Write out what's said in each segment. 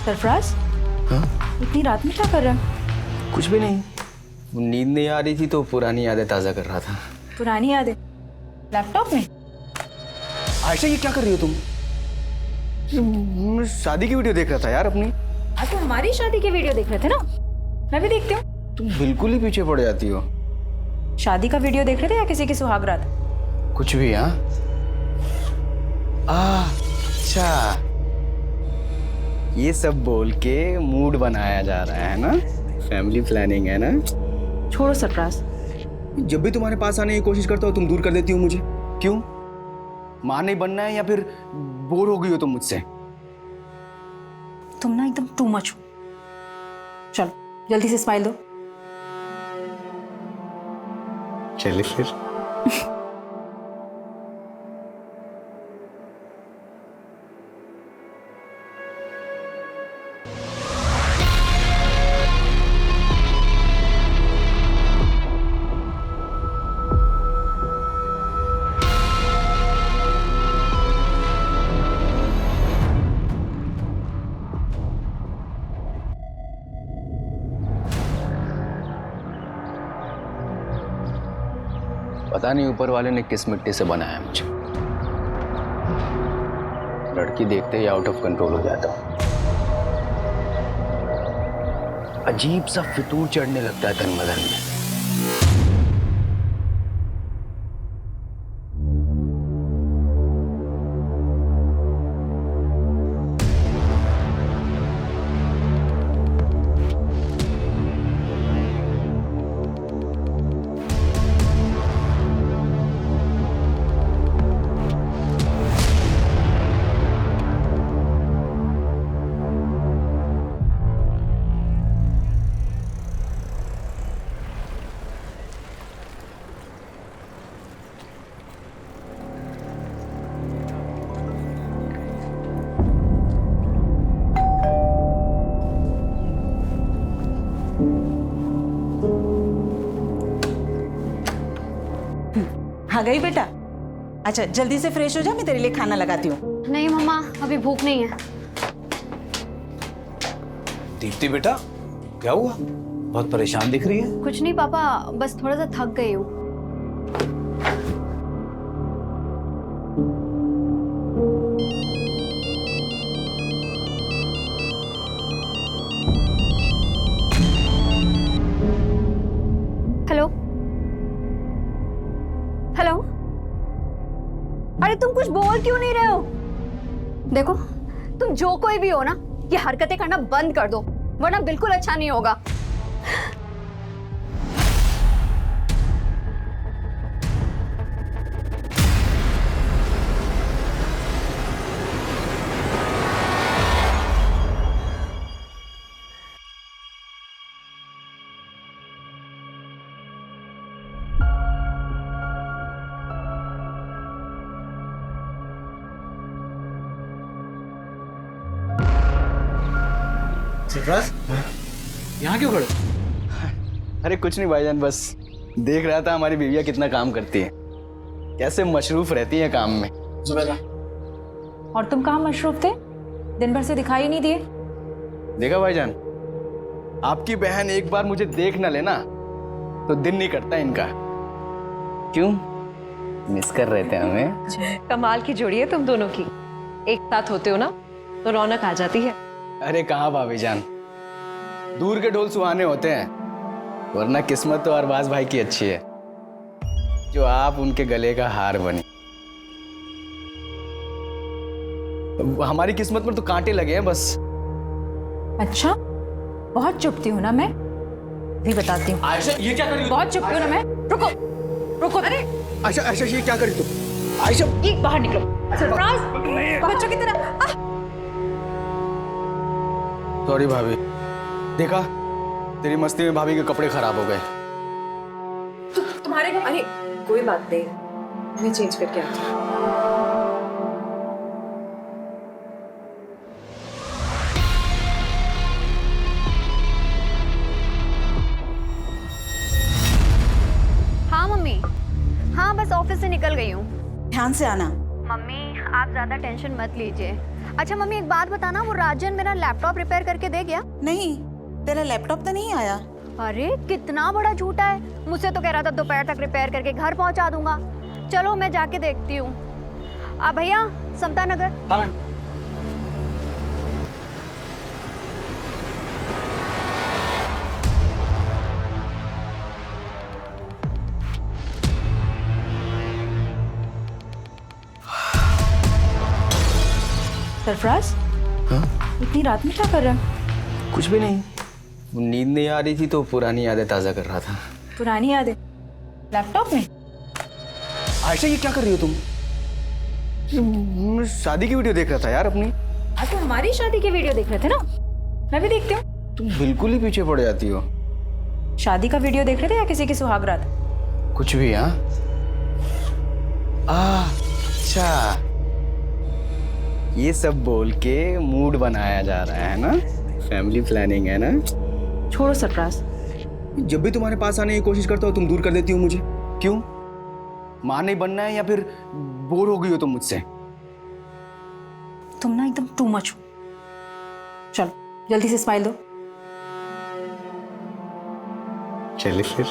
सरफराज, हाँ? इतनी रात में क्या कर रहा है? कुछ भी नहीं, नींद नहीं आ रही थी तो पुरानी यादें ताज़ा कर रहा था। पुरानी यादें लैपटॉप में? आयशा, ये क्या कर रही हो तुम? मैं शादी की वीडियो देख रहा था यार अपनी। आज तो हमारी शादी की वीडियो देख रहे थे ना, मैं भी देखती हूँ। तुम बिल्कुल ही पीछे पड़ जाती हो। शादी का वीडियो देख रहे थे या किसी की सुहागरात? कुछ भी। हाँ, अच्छा, ये सब बोल के मूड बनाया जा रहा है ना, फैमिली प्लानिंग है ना। छोड़ो सरफराज, जब भी तुम्हारे पास आने की कोशिश करता हूँ तुम दूर कर देती हो मुझे। क्यों? मां नहीं बनना है या फिर बोर हो गई हो तुम मुझसे? तुम ना एकदम टू मच हो। चलो जल्दी से स्माइल दो। चलिए फिर। पता नहीं ऊपर वाले ने किस मिट्टी से बनाया मुझे। लड़की देखते ही आउट ऑफ कंट्रोल हो जाता हूँ। अजीब सा फितूर चढ़ने लगता है तन बदन में। आ गई बेटा? अच्छा जल्दी से फ्रेश हो जा, मैं तेरे लिए खाना लगाती हूँ। नहीं मम्मा, अभी भूख नहीं है। दीप्ति बेटा, क्या हुआ? बहुत परेशान दिख रही है। कुछ नहीं पापा, बस थोड़ा सा थक गई हूँ। हेलो हेलो, अरे तुम कुछ बोल क्यों नहीं रहे हो? देखो, तुम जो कोई भी हो ना, ये हरकतें करना बंद कर दो, वरना बिल्कुल अच्छा नहीं होगा। सरफराज, यहाँ क्यों खड़े? अरे कुछ नहीं भाईजान, बस देख रहा था हमारी बीवियाँ कितना काम करती है, कैसे मशरूफ रहती है काम में। जुबैदा, और तुम कहाँ मशरूफ थे? दिन भर से दिखाई ही नहीं दिए। देखा भाईजान, आपकी बहन एक बार मुझे देख ना लेना तो दिन नहीं करता इनका। क्यों मिस कर रहे थे हमें? कमाल की जोड़ी है तुम दोनों की, एक साथ होते हो ना तो रौनक आ जाती है। अरे कहाँ भाभी जान, दूर के ढोल सुहाने होते हैं, वरना किस्मत तो अरबाज भाई की अच्छी है जो आप उनके गले का हार बनी। हमारी किस्मत में तो कांटे लगे हैं बस। अच्छा, बहुत चुपती हूँ ना मैं, भी बताती हूँ। आयशा ये क्या कर रही हो? बहुत चुपती हूँ ना मैं। रुको रुको, अरे आयशा, आयशा ये क्या करी तुम? आयशा ये बाहर निकलो। सरफराज, बच्चों की तरह। सॉरी भाभी, देखा तेरी मस्ती में भाभी के कपड़े खराब हो गए। तुम्हारे घर? अरे कोई बात नहीं, मैं चेंज करके आती हूँ। हाँ मम्मी, हाँ बस ऑफिस से निकल गई हूँ। ध्यान से आना। मम्मी आप ज्यादा टेंशन मत लीजिए, अच्छा मम्मी एक बात बताना, वो राजन मेरा लैपटॉप रिपेयर करके दे गया? नहीं, तेरा लैपटॉप तो नहीं आया। अरे कितना बड़ा झूठा है, मुझसे तो कह रहा था दोपहर तक रिपेयर करके घर पहुंचा दूंगा। चलो मैं जाके देखती हूँ। भैया समता नगर। हाँ। सरफराज, हाँ? इतनी रात में क्या कर रहा है? कुछ भी नहीं, नींद नहीं आ रही थी तो पुरानी यादें ताज़ा कर रहा था। पुरानी यादें लैपटॉप में? आयशा ये क्या कर रही हो तुम? मैं शादी की वीडियो देख रहा था यार अपनी। आज तो हमारी शादी की वीडियो देख रहे थे ना, मैं भी देखती हूँ। तुम बिल्कुल ही पीछे पड़ जाती हो। शादी का वीडियो देख रहे थे या किसी की सुहाग रात? कुछ भी। हाँ, अच्छा, ये सब बोल के मूड बनाया जा रहा है ना, फैमिली प्लानिंग है ना। छोड़ो सरफराज, जब भी तुम्हारे पास आने की कोशिश करता हो तुम दूर कर देती हो मुझे। क्यों? मां नहीं बनना है या फिर बोर हो गई हो तुम मुझसे? तुम ना एकदम टू मच हो। चलो जल्दी से स्माइल दो। चलिए फिर।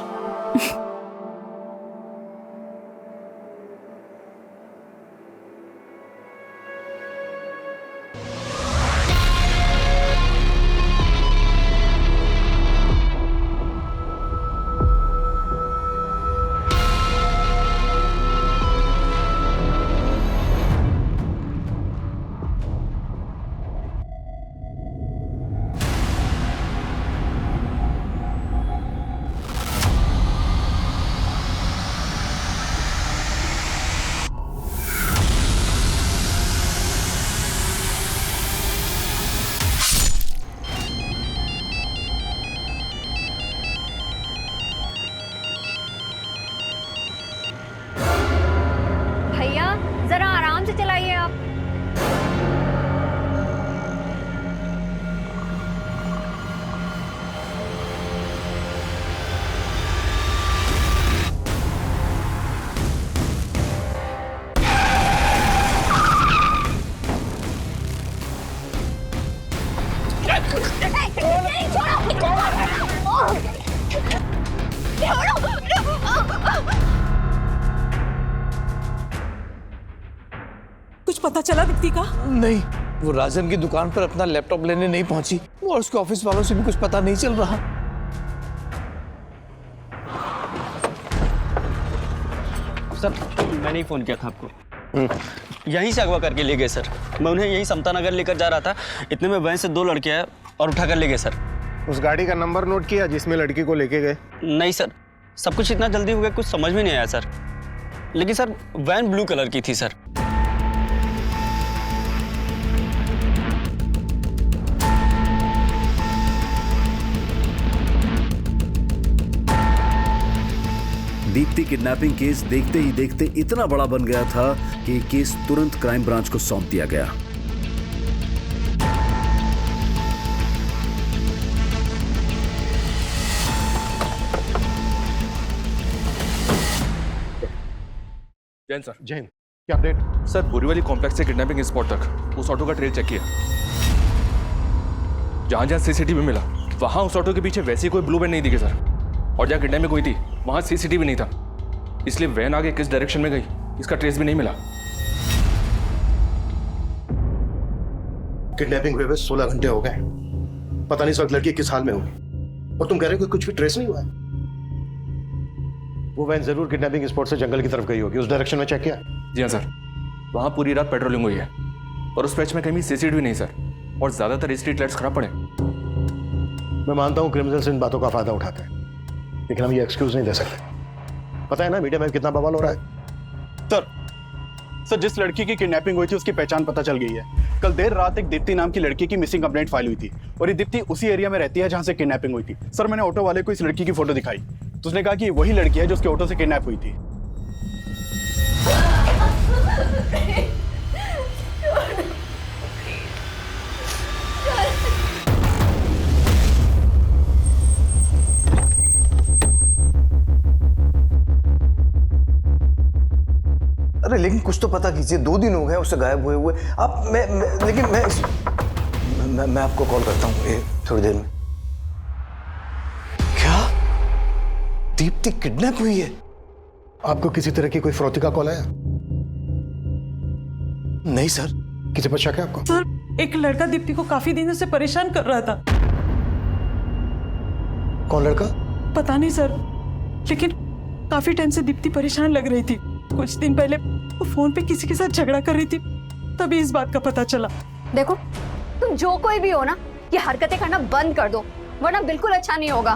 भैया जरा आराम से चलाइए आप। कुछ पता चला दीप्ति का? नहीं, वो राजन की दुकान पर अपना लैपटॉप लेने नहीं पहुंची और उसके ऑफिस वालों से भी कुछ पता नहीं चल रहा। सर मैंने ही फ़ोन किया था आपको। यहीं से अगवा करके ले गए सर। मैं उन्हें यहीं समता नगर लेकर जा रहा था, इतने में वैन से 2 लड़के आए और उठा कर ले गए सर। उस गाड़ी का नंबर नोट किया जिसमें लड़की को लेके गए? नहीं सर, सब कुछ इतना जल्दी हो गया कुछ समझ में नहीं आया सर। लेकिन सर वैन ब्लू कलर की थी सर। दीप्ति किडनैपिंग केस देखते ही देखते इतना बड़ा बन गया था कि केस तुरंत क्राइम ब्रांच को सौंप दिया गया। जैन सर। जैन, क्या अपडेट? सर बोरीवली कॉम्प्लेक्स से किडनैपिंग स्पॉट तक उस ऑटो का ट्रेल चेक किया। जहां जहां सीसीटीवी मिला वहां उस ऑटो के पीछे वैसी कोई ब्लू वैन नहीं दिखी सर। और जहां किडनैपिंग हुई थी वहां सीसीटीवी नहीं था, इसलिए वैन आगे किस डायरेक्शन में गई इसका ट्रेस भी नहीं मिला। किडनैपिंग हुए 16 घंटे हो गए, पता नहीं इस वक्त लड़की किस हाल में होगी, और तुम कह रहे हो कि कुछ भी ट्रेस नहीं हुआ है? वो वैन जरूर किडनैपिंग स्पॉट से जंगल की तरफ गई होगी, उस डायरेक्शन में चेक किया? जी हाँ सर, वहां पूरी रात पेट्रोलिंग हुई है और उस पैच में कहीं सीसीटीवी नहीं सर, और ज्यादातर स्ट्रीट लाइट्स खराब पड़े। मैं मानता हूँ क्रिमिनल्स इन बातों का फायदा उठाते हैं, लेकिन हम ये एक्सक्यूज नहीं दे सकते। पता है ना मीडिया में कितना बवाल हो रहा है। सर जिस लड़की की किडनैपिंग हुई थी उसकी पहचान पता चल गई है। कल देर रात एक दीप्ति नाम की लड़की की मिसिंग कंप्लेंट फाइल हुई थी और ये दीप्ति उसी एरिया में रहती है जहां से किडनैपिंग हुई थी। सर मैंने ऑटो वाले को इस लड़की की फोटो दिखाई तो उसने कहा कि वही लड़की है जो उसके ऑटो से किडनैप हुई थी। अरे लेकिन कुछ तो पता कीजिए, 2 दिन हो गए उससे गायब हुए हुए। आप लेकिन मैं आपको कॉल करता हूँ थोड़ी देर में। क्या दीप्ति किडनैप हुई है? आपको किसी तरह की कोई फिरौती का कॉल आया? नहीं सर। किसी पर शक है आपको? सर एक लड़का दीप्ति को काफी दिनों से परेशान कर रहा था। कौन लड़का? पता नहीं सर, लेकिन काफी टाइम से दीप्ति परेशान लग रही थी। कुछ दिन पहले वो फोन पे किसी के साथ झगड़ा कर रही थी, तभी इस बात का पता चला। देखो तुम जो कोई भी हो ना, ये हरकतें करना बंद कर दो, वरना बिल्कुल अच्छा नहीं होगा।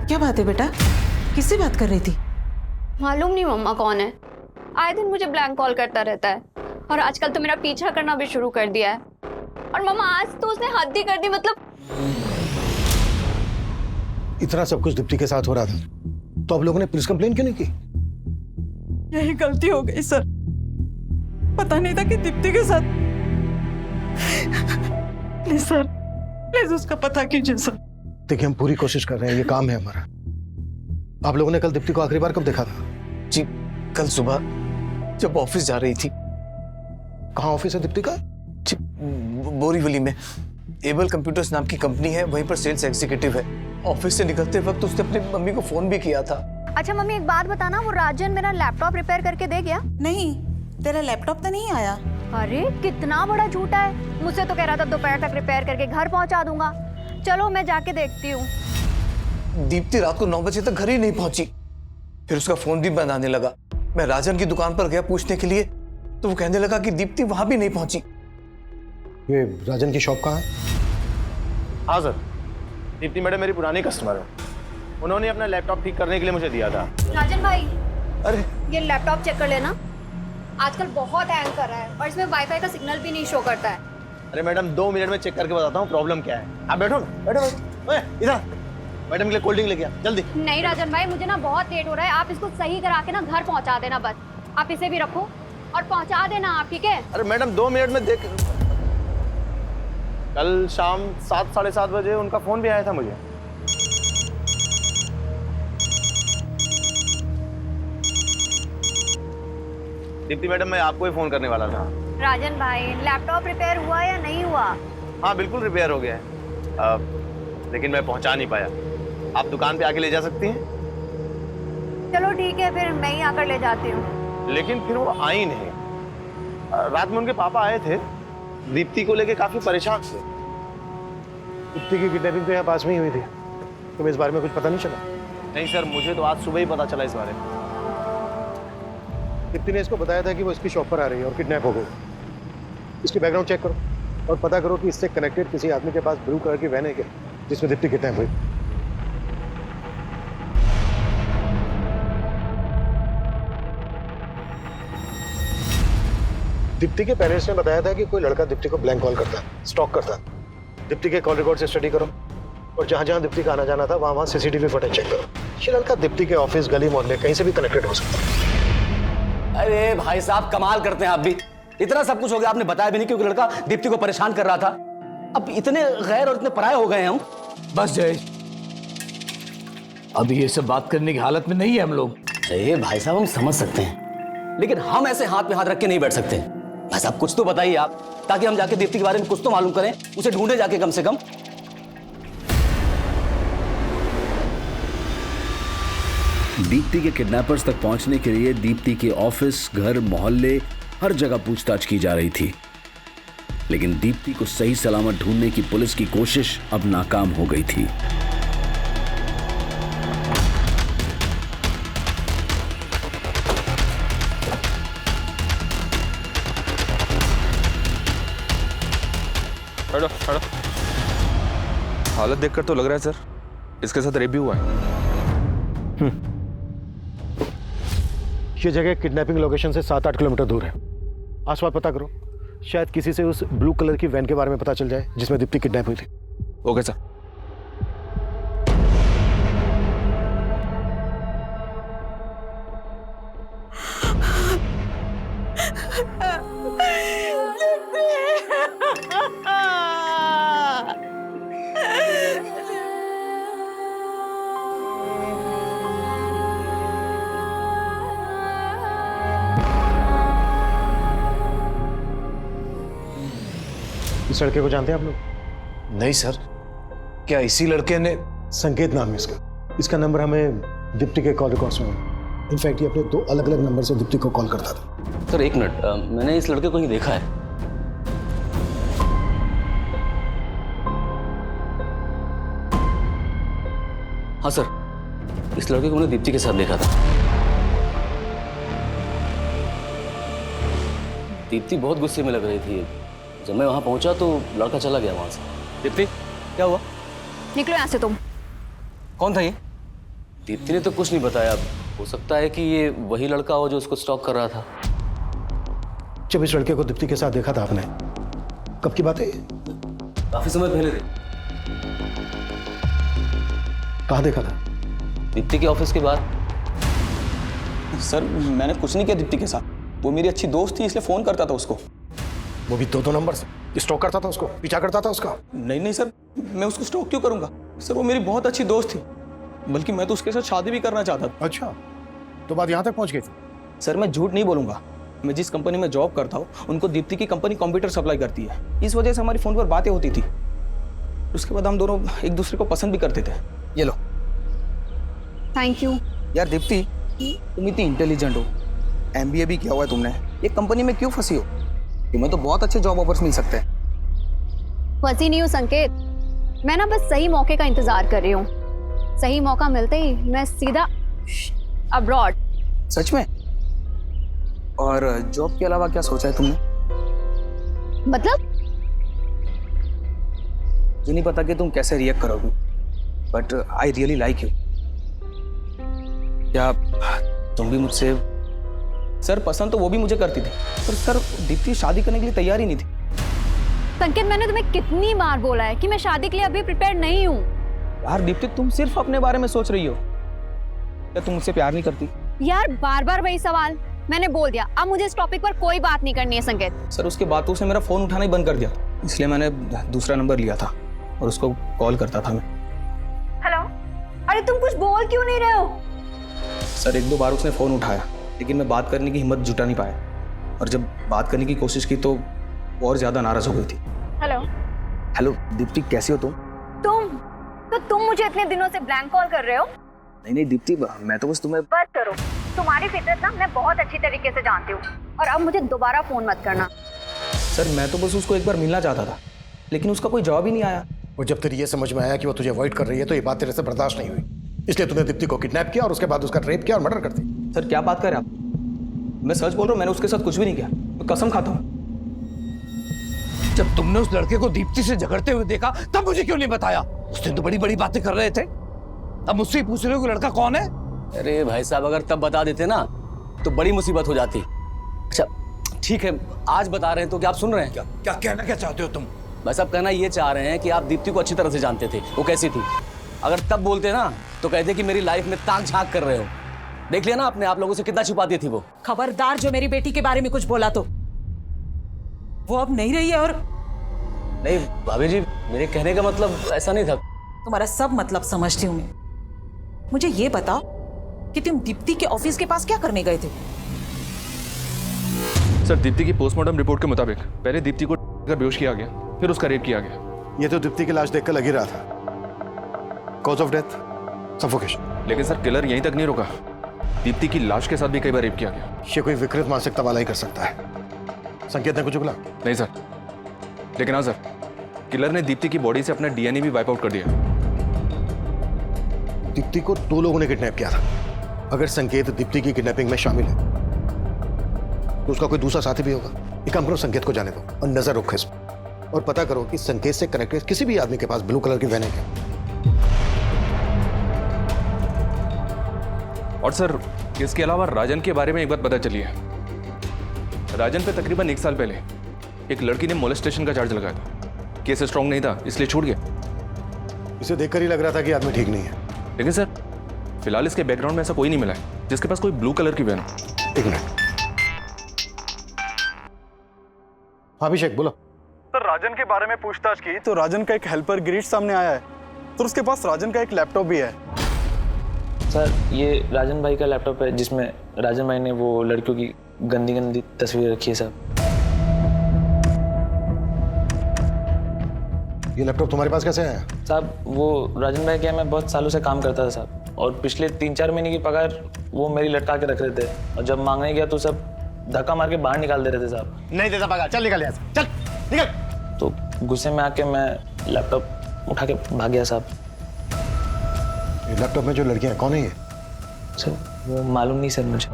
क्या बात है बेटा, किससे बात कर रही थी? मालूम नहीं मम्मा कौन है, आए दिन मुझे ब्लैंक कॉल करता रहता है और आजकल तो मेरा पीछा करना भी शुरू कर दिया है। और मम्मा आज तो उसने हद ही कर दी, मतलब इतना सब कुछ दीप्ति के साथ हो रहा था तो आप लोगों ने पुलिस कंप्लेन क्यों नहीं की? यही गलती हो गई सर, पता नहीं था कि दीप्ति के साथ। प्लीज सर, प्लीज उसका पता कीजिए सर। देखिए हम पूरी कोशिश कर रहे हैं, ये काम है हमारा। आप लोगों ने कल दीप्ति को आखिरी बार कब देखा था? जी कल सुबह जब ऑफिस जा रही थी। कहाँ ऑफिस है दीप्ति का? जी बोरीवली में एबल कंप्यूटर्स नाम की कंपनी है, वहीं पर सेल्स एग्जीक्यूटिव है। ऑफिस से निकलते वक्त उसने अपनी मम्मी को फोन भी किया था। अच्छा मम्मी एक बात बताना, वो राजन मेरा लैपटॉप रिपेयर करके दे गया? नहीं, तेरा लैपटॉप तो नहीं आया। अरे कितना बड़ा झूठा है, मुझसे तो कह रहा था दोपहर तक रिपेयर करके घर पहुंचा दूंगा। चलो मैं जाके देखती हूँ। दीप्ति रात को 9 बजे तक घर ही नहीं पहुंची, फिर उसका फोन भी बंद आने लगा। मैं राजन की दुकान पर गया पूछने के लिए, तो वो कहने लगा कि दीप्ति वहां भी नहीं पहुंची। ये राजन की शॉप कहाँ है? हाँ सर, दीप्ति मैडम मेरी पुरानी कस्टमर है, उन्होंने अपना लैपटॉप ठीक करने के लिए मुझे दिया था। राजन भाई, अरे ये लैपटॉप चेक कर लेना, आजकल बहुत हैंग कर रहा है और इसमें वाईफाई का सिग्नल भी नहीं शो करता है। अरे मैडम 2 मिनट में चेक करके बताता हूँ प्रॉब्लम क्या है। आप बैठो बैठो ओए, इधर मैडम के लिए कोल्ड ड्रिंक लेके आ जल्दी। नहीं राजन भाई, मुझे ना बहुत लेट हो रहा है, आप इसको सही करा के ना घर पहुंचा देना बस। आप इसे भी रखो और पहुंचा देना आप, ठीक है? अरे मैडम 2 मिनट में देख। कल शाम 7 साढ़े 7 बजे उनका फोन भी आया था मुझे। दीप्ति मैडम मैं आपको ही फोन करने वाला था। राजन भाई लैपटॉप रिपेयर हुआ या नहीं हुआ? हाँ बिल्कुल रिपेयर हो गया है, लेकिन मैं पहुंचा नहीं पाया। आप दुकान पे आके ले जा सकती हैं? चलो ठीक है, फिर मैं ही आकर ले जाती हूँ। लेकिन फिर वो आई नहीं। रात में उनके पापा आए थे, दीप्ति को लेके काफी परेशान थे। दीप्ति की किडनैपिंग तो यहाँ पास में ही हुई थी, तुम्हें इस बारे में कुछ पता नहीं चला? नहीं सर, मुझे तो आज सुबह ही पता चला इस बारे में। दीप्ति ने इसको बताया था कि वो इसकी शॉप पर आ रही है और किडनैप हो गई। इसकी बैकग्राउंड चेक करो और पता करो कि इससे कनेक्टेड किसी आदमी के पास ब्लू कलर की वैन है क्या, जिसमें दीप्ति किडनैप हुई। दीप्ति के पेरेंट्स ने बताया था कि कोई लड़का दीप्ति को ब्लैंक कॉल करता है, स्टॉक करता है। दीप्ति के कॉल रिकॉर्ड से स्टडी करो और जहां जहां दीप्ति का आना जाना था वहां सीसीटीवी फुटेज चेक करो। ये लड़का दीप्ति के ऑफिस, गली, मोहल्ले कहीं से भी कनेक्टेड हो सकता है। अरे भाई साहब कमाल करते हैं आप भी, इतना सब कुछ हो गया आपने बताया भी नहीं, क्योंकि लड़का दीप्ति को परेशान कर रहा था। अब इतने गैर और इतने पराये हो गए हैं हम। बस जय, अभी ये सब बात करने की हालत में नहीं है हम लोग। अरे भाई साहब हम समझ सकते हैं, लेकिन हम ऐसे हाथ पे हाथ रख के नहीं बैठ सकते। भाई साहब कुछ तो बताइए आप, ताकि हम जाके दीप्ति के बारे में कुछ तो मालूम करें, उसे ढूंढे जाके कम से कम। दीप्ति के किडनैपर्स तक पहुंचने के लिए दीप्ति के ऑफिस, घर, मोहल्ले हर जगह पूछताछ की जा रही थी, लेकिन दीप्ति को सही सलामत ढूंढने की पुलिस की कोशिश अब नाकाम हो गई थी। हटो हटो, हालत देखकर तो लग रहा है सर इसके साथ रेप भी हुआ है। ये जगह किडनैपिंग लोकेशन से 7-8 किलोमीटर दूर है। आसपास पता करो, शायद किसी से उस ब्लू कलर की वैन के बारे में पता चल जाए जिसमें दीप्ति किडनैप हुई थी। Okay sir. इस लड़के को जानते हैं आप लोग? नहीं सर, क्या इसी लड़के ने? संकेत नाम है इसका नंबर हमें दीप्ति के कॉल रिकॉर्ड्स में है। इनफैक्ट ये अपने 2 अलग-अलग नंबर से दीप्ति को कॉल करता था। सर एक मिनट, मैंने इस लड़के को ही देखा है। हाँ सर, इस लड़के को मैंने दीप्ति के साथ देखा था। दीप्ति बहुत गुस्से में लग रही थी। जब मैं वहां पहुंचा तो लड़का चला गया वहां से। दीप्ति, क्या हुआ? निकलो यहाँ से तुम। कौन था ये? दीप्ति ने तो कुछ नहीं बताया। हो सकता है कि ये वही लड़का हो जो उसको स्टॉक कर रहा था। जब इस लड़के को दीप्ति के साथ देखा था आपने, कब की बात है? काफी समय पहले थे। कहाँ देखा था? दीप्ति के ऑफिस के बाहर। सर मैंने कुछ नहीं किया दीप्ति के साथ। वो मेरी अच्छी दोस्त थी, इसलिए फ़ोन करता था उसको। वो भी 2 नंबर से स्टॉक करता था उसको, पीछा करता था उसका? नहीं सर, मैं उसको स्टॉक क्यों करूंगा सर? वो मेरी बहुत अच्छी दोस्त थी, बल्कि मैं तो उसके साथ शादी भी करना चाहता था। अच्छा, तो बात यहाँ तक पहुँच गई थी? सर मैं झूठ नहीं बोलूंगा। मैं जिस कंपनी में जॉब करता हूँ उनको दीप्ति की कंपनी कंप्यूटर सप्लाई करती है। इस वजह से हमारी फ़ोन पर बातें होती थी। उसके बाद हम दोनों एक दूसरे को पसंद भी करते थे। ये लो। Thank you. यार दीप्ति, तुम इतनी इंटेलिजेंट हो, MBA भी किया हुआ है तुमने, ये कंपनी में क्यों फंसी हो? तुम्हें तो बहुत अच्छे जॉब ऑफर्स मिल सकते हैं। फंसी नहीं हूँ संकेत, मैं ना बस सही मौके का इंतजार कर रही हूँ। सही मौका मिलते ही मैं सीधा अब्रॉड। सच में? और जॉब के अलावा क्या सोचा है तुमने? मतलब? मुझे नहीं पता कि तुम कैसे रिएक्ट करोगी, but I really like you. क्या तुम भी मुझसे? सर पसंद तो वो भी मुझे करती थी, पर सर दीप्ति शादी करने के लिए तैयार ही नहीं थी। संकेत, मैंने तुम्हें कितनी बार बोला है कि मैं शादी के लिए अभी प्रिपेयर नहीं हूँ। यार दीप्ति, तुम सिर्फ अपने बारे में सोच रही हो। क्या तुम मुझसे प्यार नहीं करती? यार बार बार वही सवाल। मैंने बोल दिया, अब मुझे इस टॉपिक पर कोई बात नहीं करनी है संकेत। सर उसके बाद तो उसने मेरा फोन उठाना ही बंद कर दिया, इसलिए मैंने दूसरा नंबर लिया था और उसको कॉल करता था मैं। हेलो, अरे तुम कुछ बोल क्यों नहीं रहे हो? सर 1-2 बार उसने फोन उठाया, लेकिन मैं बात करने की हिम्मत जुटा नहीं पाया, और जब बात करने की कोशिश की तो वो और ज्यादा नाराज हो गई थी। हेलो दीप्ति, कैसी हो तुम? तुम मुझे इतने दिनों से ब्लैंक कॉल कर रहे हो? नहीं दीप्ति, मैं तो बस तुम्हें। बस करो, तुम्हारी फितरत ना मैं बहुत अच्छी तरीके से जानती हूँ, और अब मुझे दोबारा फोन मत करना। सर मैं तो बस उसको एक बार मिलना चाहता था, लेकिन उसका कोई जवाब ही नहीं आया। और जब तेरी ये समझ में आया कि वो तुझे अवॉइड कर रही है, तो ये बात तेरे से बर्दाश्त नहीं हुई, इसलिए तूने दीप्ति को किडनैप किया और उसके बाद उसका रेप किया और मर्डर कर दी। सर क्या बात कर रहे हैं आप? मैं सच बोल रहा हूँ, मैंने उसके साथ कुछ भी नहीं किया, मैं कसम खाता हूँ। जब तुमने उस लड़के को दीप्ति से झगड़ते हुए देखा तब मुझे क्यों नहीं बताया? उस दिन तो बड़ी बड़ी बातें कर रहे थे, अब मुझसे ही पूछ रहे हो कि लड़का कौन है? अरे भाई साहब, अगर तब बता देते ना तो बड़ी मुसीबत हो जाती। अच्छा ठीक है, आज बता रहे हैं तो क्या आप सुन रहे हैं? क्या कहना क्या चाहते हो तुम? भाई साहब कहना ये चाह रहे हैं कि आप दीप्ति को अच्छी तरह से जानते थे, वो कैसी थी। अगर तब बोलते ना तो कहते कि मेरी लाइफ में ताक झांक कर रहे हो। देख लिया ना आपने, आप लोगों से कितना छुपाती थी वो। खबरदार जो मेरी बेटी के बारे में कुछ बोला तो वो अब नहीं रही है। और नहीं भाभी जी, मेरे कहने का मतलब ऐसा नहीं था। तुम्हारा सब मतलब समझती हूँ मैं। मुझे ये बताओ कि तुम दीप्ति के ऑफिस के पास क्या करने गए थे? सर दीप्ति की पोस्टमार्टम रिपोर्ट के मुताबिक पहले दीप्ति को बेहोश किया गया, फिर उसका रेप किया गया। ये तो दीप्ति की लाश देखकर लग ही रहा था। Cause of death suffocation. लेकिन सर किलर यहीं तक नहीं रुका, दीप्ति की लाश के साथ भी कई बार रेप किया गया। ये कोई विकृत मानसिकता वाला ही कर सकता है। संकेत ने कुछ उगला? नहीं सर, लेकिन हाँ सर, किलर ने दीप्ति की बॉडी से अपना DNA भी वाइप आउट कर दिया। दीप्ति को 2 लोगों ने किडनैप किया था। अगर संकेत दीप्ति की किडनैपिंग में शामिल है तो उसका कोई दूसरा साथी भी होगा। एक काम करो, संकेत को जाने दो और नजर रखो इस पर, और पता करो कि संकेत से कनेक्टेड किसी भी आदमी के पास ब्लू कलर की वैन है क्या। और सर इसके अलावा राजन के बारे में एक बात पता चली है। राजन पे तकरीबन 1 साल पहले एक लड़की ने मोलेस्टेशन का चार्ज लगाया था। केस स्ट्रांग नहीं था इसलिए छूट गया। इसे देखकर ही लग रहा था कि आदमी ठीक नहीं है। लेकिन सर फिलहाल इसके बैकग्राउंड में ऐसा कोई नहीं मिला है जिसके पास कोई ब्लू कलर की वैन हो। 1 मिनट। अभिषेक बोलो। सर राजन के बारे में पूछताछ की तो राजन का एक हेल्पर गिरीश सामने आया है, तो उसके पास राजन का एक लैपटॉप भी है। सर ये राजन भाई का लैपटॉप है जिसमें राजन भाई ने वो लड़कियों की गंदी गंदी तस्वीर रखी है सर। ये लैपटॉप तुम्हारे पास कैसे आया? साहब वो राजन भाई के यहाँ मैं बहुत सालों से काम करता था साहब, और पिछले 3-4 महीने की पगार वो मेरी लटका के रख रहे थे, और जब मांगने गया तो सब धक्का मार के बाहर निकाल दे रहे थे साहब। नहीं देता पगार, चल निकल यहाँ से, चल निकल। तो गुस्से में आके मैं लैपटॉप उठा के भाग गया साहब। ये लैपटॉप में जो लड़कियां हैं, कौन है ये? सर वो मालूम नहीं सर मुझे।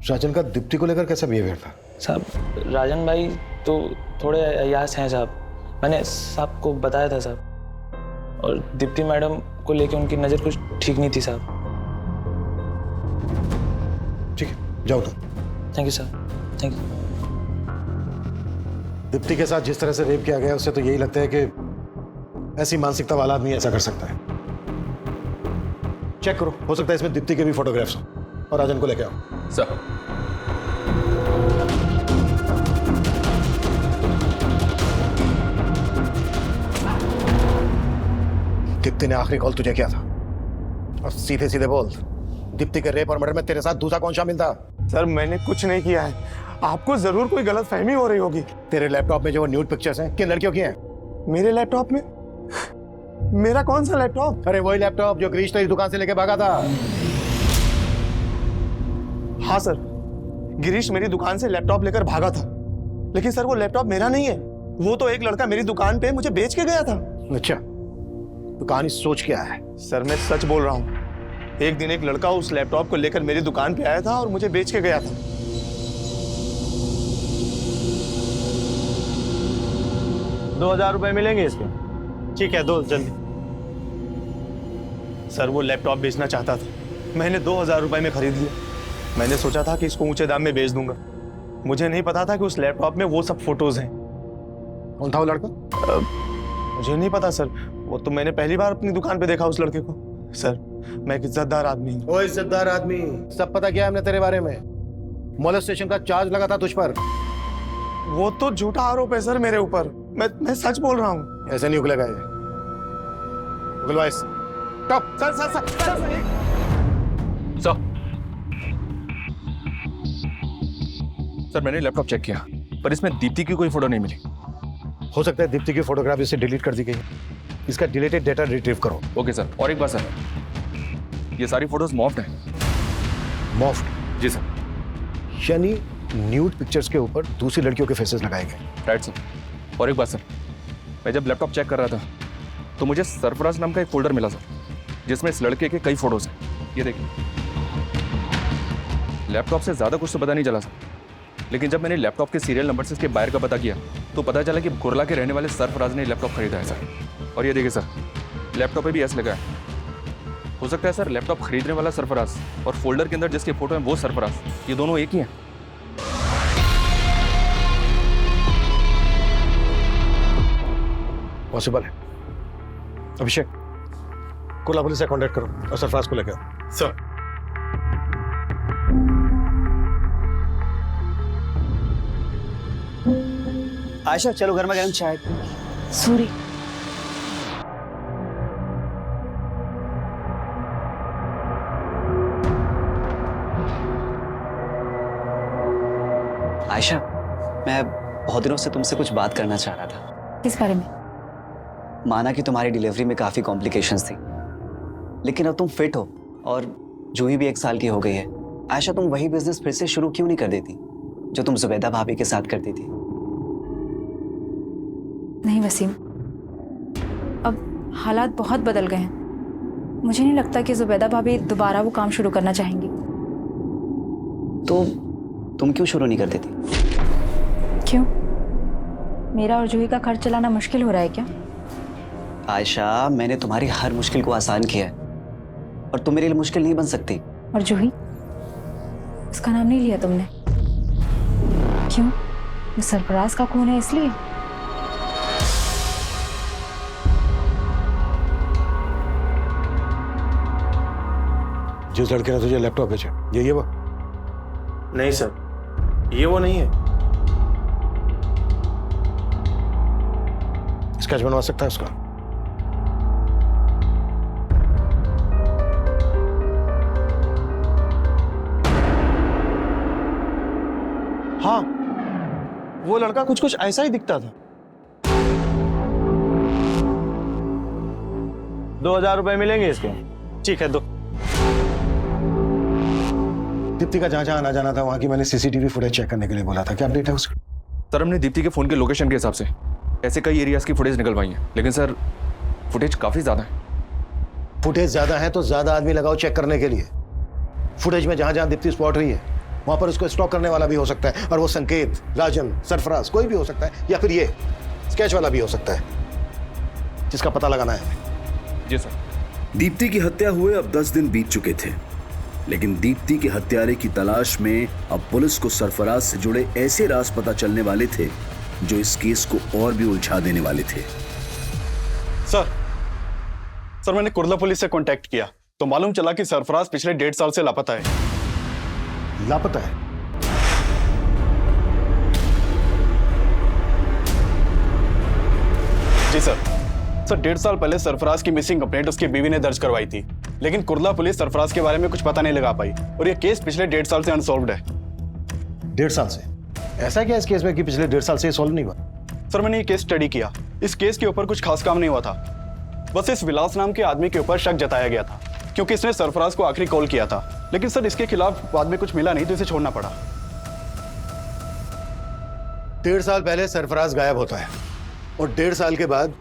राजन का दीप्ति को लेकर कैसा बिहेवियर था? साहब राजन भाई तो थोड़े अयास हैं साहब, मैंने साहब को बताया था साहब, और दीप्ति मैडम को लेके उनकी नज़र कुछ ठीक नहीं थी साहब। ठीक है, जाओ तुम। Thank you sir, thank you. Deepti के साथ जिस तरह से रेप किया गया उससे तो यही लगता है कि ऐसी मानसिकता वाला आदमी ऐसा कर सकता है। चेक करो, हो सकता है इसमें दीप्ति के भी फोटोग्राफ्स हो, और राजन को लेके आओ। सर दीप्ति ने आखिरी कॉल तुझे किया था, और सीधे सीधे बोल, दीप्ति के रेप और मर्डर में तेरे साथ दूसरा कौन शामिल था? सर मैंने कुछ नहीं किया है, आपको जरूर कोई गलत फहमी हो रही होगी। तेरे लैपटॉप में जो न्यूड पिक्चर्स हैं, किन लड़कियों की हैं? मेरे लैपटॉप में? मेरा कौन सा लैपटॉप? अरे वही लैपटॉप जो गिरीश तेरी दुकान से लेके भागा था। हाँ सर, गिरीश मेरी दुकान से लैपटॉप लेकर भागा था, लेकिन सर वो लैपटॉप मेरा नहीं है, वो तो एक लड़का मेरी दुकान पे मुझे बेच के गया था। अच्छा, तो कहानी सोच क्या है? सर मैं सच बोल रहा हूँ, एक दिन एक लड़का उस लैपटॉप को लेकर मेरी दुकान पे आया था और मुझे बेच के गया था। ₹2000 मिलेंगे इसके? ठीक है, दो जल्दी। सर वो लैपटॉप बेचना चाहता था, मैंने ₹2000 में खरीद लिया। मैंने सोचा था कि इसको ऊंचे दाम में बेच दूंगा, मुझे नहीं पता था कि उस लैपटॉप में वो सब फोटोज हैं। कौन था वो लड़का? मुझे नहीं पता सर, वो तो मैंने पहली बार अपनी दुकान पे देखा उस लड़के को। सर मैं एक इज्जतदार आदमी हूँ। ओ इज्जतदार आदमी, सब पता किया हमने तेरे बारे में। मोलेस्टेशन का चार्ज लगा था तुझ पर। वो तो झूठा आरोप है सर मेरे ऊपर, मैं सच बोल रहा हूँ। ऐसे नहीं उगलेगा ये। उगलवा इस। Top. Sir sir sir sir, sir. Sir मैंने लैपटॉप चेक किया, पर इसमें दीप्ति की कोई फोटो नहीं मिली। हो सकता है दीप्ति की फोटोग्राफ इससे डिलीट कर दी गई है। इसका डिलीटेड डेटा रिट्रीव करो। Okay sir. और एक बात सर, ये सारी फोटोज मॉफ्ड हैं। मॉफ्ड? जी सर। यानी न्यूड पिक्चर्स के ऊपर दूसरी लड़कियों के फेसेस लगाए गए। Right sir. और एक बात सर, मैं जब लैपटॉप चेक कर रहा था तो मुझे सरफराज नाम का एक फोल्डर मिला सर, जिसमें इस लड़के के कई फोटोज हैं। ये देखिए, लैपटॉप से ज़्यादा कुछ तो पता नहीं चला सर, लेकिन जब मैंने लैपटॉप के सीरियल नंबर से इसके बायर का पता किया तो पता चला कि कुरला के रहने वाले सरफराज ने लैपटॉप खरीदा है सर। और ये देखिए सर, लैपटॉप पे भी एस लगा है। हो सकता है सर लैपटॉप खरीदने वाला सरफराज और फोल्डर के अंदर जिसके फोटो हैं वो सरफराज, ये दोनों एक ही हैं। पॉसिबल है। अभिषेक, कुरला पुलिस से कांटेक्ट करो और सरफराज को लेकर आओ। सर। आयशा चलो घर में गरम चाय। सॉरी। आयशा, मैं बहुत दिनों से तुमसे कुछ बात करना चाह रहा था। किस बारे में? माना कि तुम्हारी डिलीवरी में काफ़ी कॉम्प्लिकेशंस थी, लेकिन अब तुम फिट हो और जूही भी 1 साल की हो गई है। आयशा, तुम वही बिजनेस फिर से शुरू क्यों नहीं कर देती जो तुम जुबैदा भाभी के साथ करती थी? नहीं वसीम, अब हालात बहुत बदल गए हैं। मुझे नहीं लगता कि जुबैदा भाभी दोबारा वो काम शुरू करना चाहेंगी। तो तुम क्यों शुरू नहीं कर देती? क्यों? मेरा और जूही का खर्च चलाना मुश्किल हो रहा है क्या? आयशा, मैंने तुम्हारी हर मुश्किल को आसान किया है और तुम मेरे लिए मुश्किल नहीं बन सकती। और जूही, उसका नाम नहीं लिया तुमने। क्यों? वो सरफराज का खून है इसलिए? जिस लड़के ने तुझे लैपटॉप बेचा, ये वो? नहीं सर, ये वो नहीं है। स्केच बनवा सकता है उसका? हाँ, वो लड़का कुछ कुछ ऐसा ही दिखता था। 2,000 रुपए मिलेंगे इसके। ठीक है, दो। दीप्ति का जहाँ जहाँ आना जाना था वहाँ की मैंने सीसीटीवी फुटेज चेक करने के लिए बोला था। क्या अपडेट है उसका? सर हमने दीप्ति के फ़ोन के लोकेशन के हिसाब से ऐसे कई एरियाज़ की फुटेज निकलवाई है, लेकिन सर फुटेज काफ़ी ज़्यादा है। फुटेज ज्यादा है तो ज्यादा आदमी लगाओ चेक करने के लिए। फुटेज में जहां जहां दीप्ति स्पॉट हुई है वहां पर उसको स्टॉक करने वाला भी हो सकता है, और वो संकेत, राजन, सरफराज कोई भी हो सकता है, या फिर ये स्केच वाला भी हो सकता है, जिसका पता लगाना है। जी सर। दीप्ति की हत्या हुए अब 10 दिन बीत चुके थे, लेकिन दीप्ति के हत्यारे की तलाश में अब पुलिस को सरफराज से जुड़े ऐसे राज पता चलने वाले थे जो इस केस को और भी उलझा देने वाले थे। सर मैंने कुर्ला पुलिस से कांटेक्ट किया तो मालूम चला कि सरफराज पिछले 1.5 साल से लापता है। लापता है? जी सर। 1.5 साल पहले सरफराज की मिसिंग कंप्लेंट उसकी बीवी ने दर्ज करवाई थी, लेकिन कुर्ला पुलिस सरफराज के बारे में कुछ पता नहीं लगा पाई और यह केस पिछले 1.5 साल से अनसॉल्व्ड है। 1.5 साल से? ऐसा क्या इस केस में कि पिछले 1.5 साल से सॉल्व नहीं हुआ? सर मैंने ये केस स्टडी किया, इस केस के ऊपर कुछ खास काम नहीं हुआ था। बस इस विलास नाम के आदमी के ऊपर शक जताया गया था क्योंकि इसने सरफराज को आखिरी कॉल किया था, लेकिन सर इसके खिलाफ बाद में कुछ मिला नहीं तो इसे छोड़ना पड़ा। 1.5 साल पहले सरफराज गायब होता है और 1.5 साल के बाद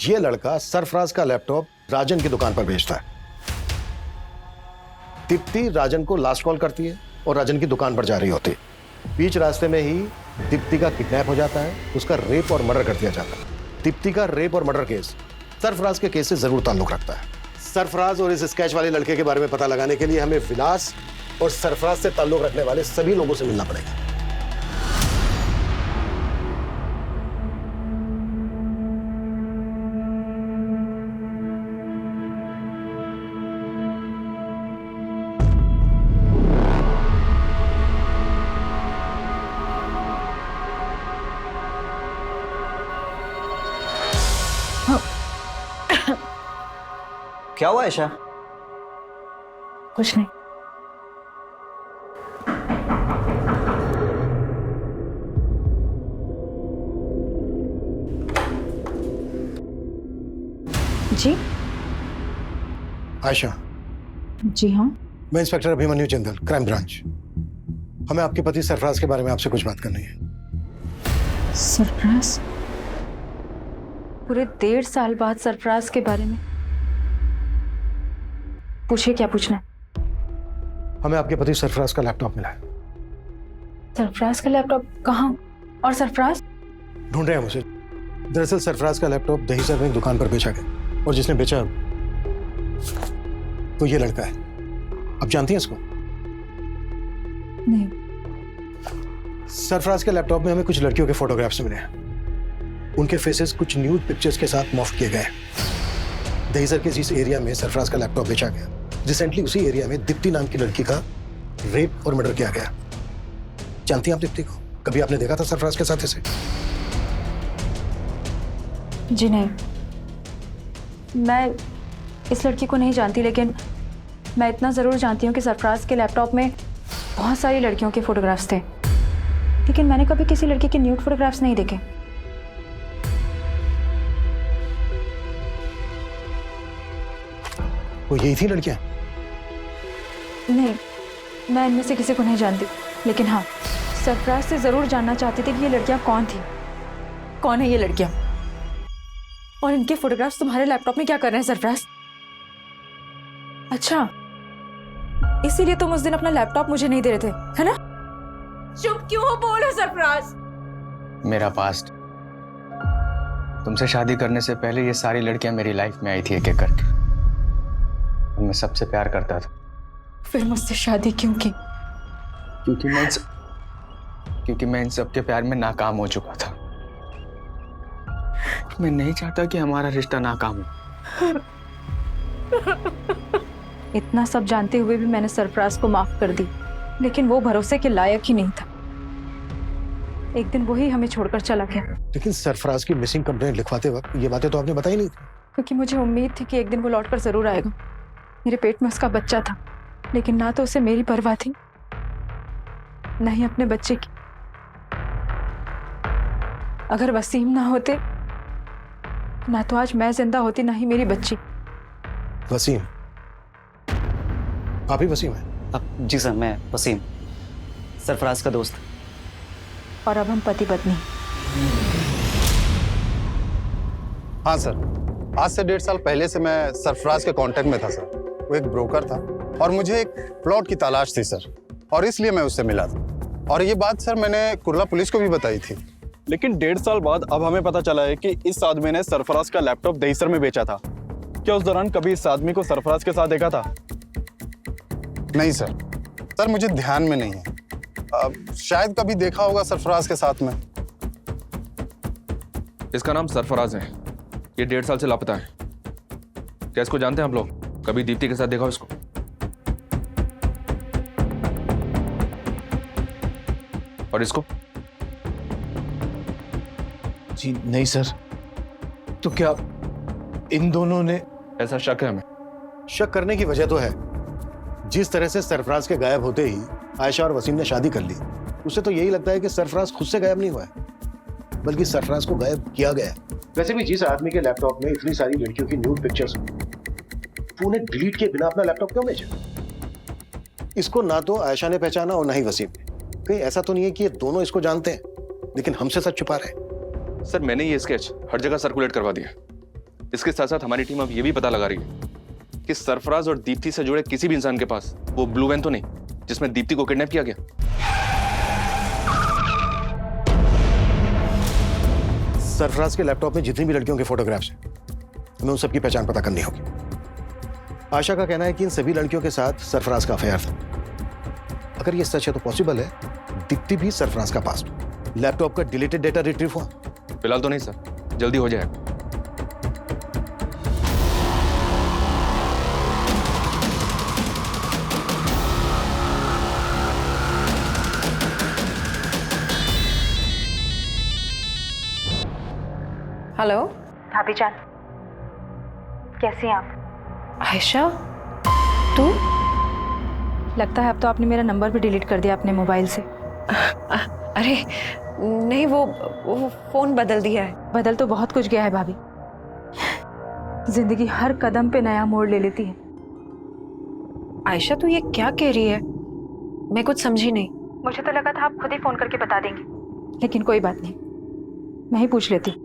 ये लड़का सरफराज का लैपटॉप राजन की दुकान पर बेचता है। दीप्ति राजन को लास्ट कॉल करती है और राजन की दुकान पर जा रही होती है। बीच रास्ते में ही दीप्ति का किडनैप हो जाता है, उसका रेप और मर्डर कर दिया जाता है। दीप्ति का रेप और मर्डर केस सरफराज के केस से जरूर ताल्लुक रखता है। सरफराज और इस स्केच वाले लड़के के बारे में पता लगाने के लिए हमें विलास और सरफराज से ताल्लुक रखने वाले सभी लोगों से मिलना पड़ेगा। क्या हुआ ऐशा? कुछ नहीं। जी आयशा। जी हाँ। मैं inspector Abhimanyu Jindal, crime branch. हमें आपके पति सरफराज के बारे में आपसे कुछ बात करनी है। सरफराज? पूरे 1.5 साल बाद सरफराज के बारे में? पूछिए, क्या पूछना है? हमें आपके पति सरफराज का लैपटॉप मिला है। सरफराज का लैपटॉप? कहाँ? और सरफराज? ढूंढ रहे हैं उसे। दरअसल सरफराज का लैपटॉप दहीसर में एक दुकान पर बेचा गया और जिसने बेचा तो ये लड़का है। आप जानती हैं इसको? नहीं। सरफराज के लैपटॉप में हमें कुछ लड़कियों के फोटोग्राफ्स मिले हैं। उनके फेसेस कुछ न्यूड पिक्चर्स के साथ मॉर्फ किए गए। दहीसर के जिस एरिया में सरफराज का लैपटॉप बेचा गया, रिसेंटली उसी एरिया में दीप्ति नाम की लड़की का रेप और मर्डर किया गया। जानती हैं आप दीप्ति को? कभी आपने देखा था सरफराज के साथ इसे? जी नहीं, मैं इस लड़की को नहीं जानती, लेकिन मैं इतना ज़रूर जानती हूँ कि सरफराज के लैपटॉप में बहुत सारी लड़कियों के फोटोग्राफ्स थे, लेकिन मैंने कभी किसी लड़की के न्यूड फोटोग्राफ्स नहीं देखे। वो यही थी लड़कियां? नहीं, मैं इनमें से किसी को नहीं जानती, लेकिन हाँ, सरफराज से ज़रूर जानना चाहती थी कि ये लड़कियां कौन थी, कौन है ये लड़कियां, और इनके फोटोग्राफ्स तुम्हारे लैपटॉप में क्या कर रहे हैं सरफराज? अच्छा, इसीलिए तुम उस दिन अपना लैपटॉप मुझे नहीं दे रहे थे, है ना? चुप क्यों हो? बोलो सरफराज। मेरा पास्ट। तुमसे शादी करने से पहले ये सारी लड़कियां मेरी लाइफ में आई थी एक एक करके। मैं सबसे प्यार करता था। फिर मुझसे शादी क्यों की? क्योंकि मैं इन सबके प्यार में नाकाम हो चुका था। मैं नहीं चाहता कि हमारा रिश्ता नाकाम हो। इतना सब जानते हुए भी मैंने सरफराज को माफ कर दी, लेकिन वो भरोसे के लायक ही नहीं था। एक दिन वही हमें छोड़कर चला गया। लेकिन सरफराज की मिसिंग कंप्लेंट लिखवाते वक्त ये बातें तो आपने बताई नहीं थी। क्योंकि मुझे उम्मीद थी कि एक दिन वो लौटकर जरूर आएगा। मेरे पेट में उसका बच्चा था, लेकिन ना तो उसे मेरी परवाह थी, ना ही अपने बच्चे की। अगर वसीम ना होते, ना तो आज मैं जिंदा होती, ना ही मेरी बच्ची। वसीम, आप ही वसीम हैं? जी सर, मैं वसीम, सरफराज का दोस्त। और अब हम पति पत्नी। हाँ सर, आज से 1.5 साल पहले से मैं सरफराज के कांटेक्ट में था सर। वो एक ब्रोकर था और मुझे एक प्लॉट की तलाश थी सर, और इसलिए मैं उससे मिला था। और ये बात सर मैंने कुर्ला पुलिस को भी बताई थी। लेकिन 1.5 साल बाद अब हमें पता चला है कि इस आदमी ने सरफराज का लैपटॉप दहीसर में बेचा था। क्या उस दौरान कभी इस आदमी को सरफराज के साथ देखा था? नहीं सर, मुझे ध्यान में नहीं है। शायद कभी देखा होगा सरफराज के साथ में। इसका नाम सरफराज है, ये 1.5 साल से लापता है। क्या इसको जानते हैं आप लोग? कभी दीप्ति के साथ देखा हो इसको? और इसको? जी नहीं सर। तो क्या इन दोनों ने? ऐसा शक है हमें। शक करने की वजह तो है, जिस तरह से सरफराज के गायब होते ही आयशा और वसीम ने शादी कर ली, उसे तो यही लगता है कि सरफराज खुद से गायब नहीं हुआ है, बल्कि सरफराज को गायब किया गया है। वैसे भी जिस आदमी के लैपटॉप में इतनी सारी लड़कियों की न्यूड पिक्चर्स, तो उन्हें डिलीट किए बिना अपना लैपटॉप क्यों बेचा? इसको ना तो आयशा ने पहचाना और ना ही वसीम ने। कहीं ऐसा तो नहीं है कि ये दोनों इसको जानते हैं लेकिन हमसे सच छुपा रहे हैं? सर, मैंने ये स्केच हर जगह सर्कुलेट करवा दिया। इसके साथ साथ हमारी टीम अब ये भी पता लगा रही है कि सरफराज और दीप्ति से जुड़े किसी भी इंसान के पास वो ब्लू वैन तो नहीं जिसमें दीप्ति को किडनैप किया गया। सरफराज के लैपटॉप में जितनी भी लड़कियों के फोटोग्राफ्स हैं, हमें उन सबकी पहचान पता करनी होगी। आशा का कहना है कि इन सभी लड़कियों के साथ सरफराज का अफेयर था। अगर ये सच है तो पॉसिबल है दीप्ति भी सरफराज का पास्ट। लैपटॉप का डिलीटेड डेटा रिट्रीव हुआ? फिलहाल तो नहीं सर, जल्दी हो जाएगा। हेलो भाभी जान, कैसी हैं आप? आयशा, तू? लगता है अब तो आपने मेरा नंबर भी डिलीट कर दिया अपने मोबाइल से। अरे नहीं, वो फोन बदल दिया है। बदल तो बहुत कुछ गया है भाभी। जिंदगी हर कदम पे नया मोड़ ले लेती है। आयशा, तू ये क्या कह रही है? मैं कुछ समझी नहीं। मुझे तो लगा था आप खुद ही फोन करके बता देंगे, लेकिन कोई बात नहीं, मैं ही पूछ लेती।